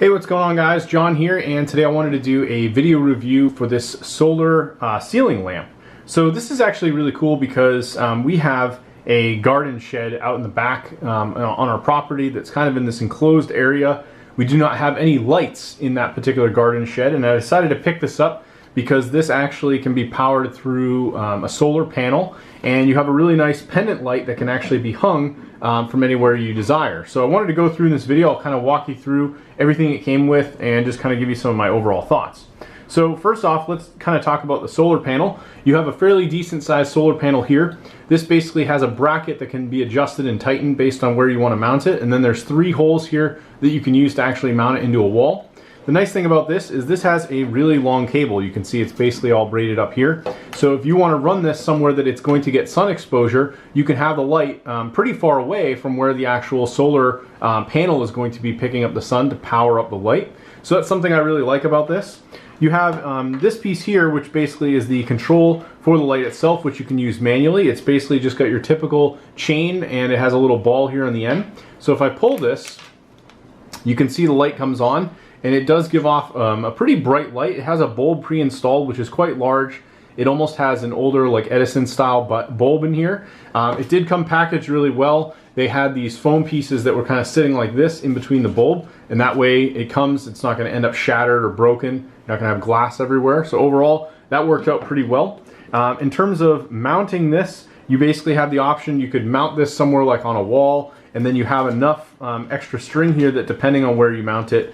Hey, what's going on guys? John here, and today I wanted to do a video review for this solar ceiling lamp. So this is actually really cool because we have a garden shed out in the back on our property that's kind of in this enclosed area. We do not have any lights in that particular garden shed, and I decided to pick this up because this actually can be powered through a solar panel, and you have a really nice pendant light that can actually be hung from anywhere you desire. So I wanted to go through in this video. I'll kind of walk you through everything it came with and just kind of give you some of my overall thoughts. So first off, let's kind of talk about the solar panel. You have a fairly decent sized solar panel here. This basically has a bracket that can be adjusted and tightened based on where you want to mount it, and then there's 3 holes here that you can use to actually mount it into a wall. The nice thing about this is this has a really long cable. You can see it's basically all braided up here. So if you want to run this somewhere that it's going to get sun exposure, you can have the light pretty far away from where the actual solar panel is going to be picking up the sun to power up the light. So that's something I really like about this. You have this piece here, which basically is the control for the light itself, which you can use manually. It's basically just got your typical chain, and it has a little ball here on the end. So if I pull this, you can see the light comes on, and it does give off a pretty bright light. It has a bulb pre-installed, which is quite large. It almost has an older, like Edison style bulb in here. It did come packaged really well. They had these foam pieces that were kind of sitting like this in between the bulb, and that way it's not going to end up shattered or broken. You're not going to have glass everywhere. So overall, that worked out pretty well. In terms of mounting this, you basically have the option. You could mount this somewhere like on a wall, and then you have enough extra string here that depending on where you mount it,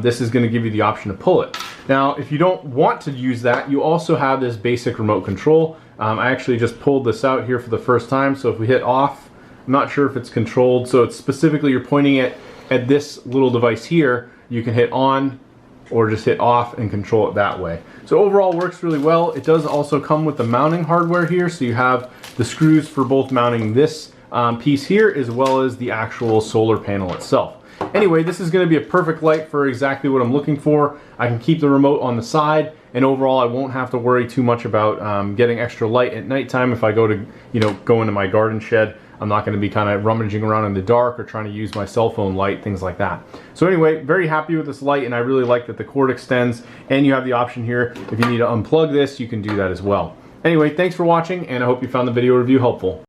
this is going to give you the option to pull it. Now, if you don't want to use that, you also have this basic remote control. I actually just pulled this out here for the first time, so if we hit off, I'm not sure if it's controlled, so it's specifically you're pointing it at this little device here. You can hit on or just hit off and control it that way. So overall, works really well. It does also come with the mounting hardware here, so you have the screws for both mounting this piece here as well as the actual solar panel itself. Anyway, this is going to be a perfect light for exactly what I'm looking for. I can keep the remote on the side, and overall I won't have to worry too much about getting extra light at nighttime. If I go to go into my garden shed, I'm not going to be kind of rummaging around in the dark or trying to use my cell phone light, things like that. So anyway, very happy with this light, and I really like that the cord extends, and you have the option here, if you need to unplug this, you can do that as well. Anyway, thanks for watching, and I hope you found the video review helpful.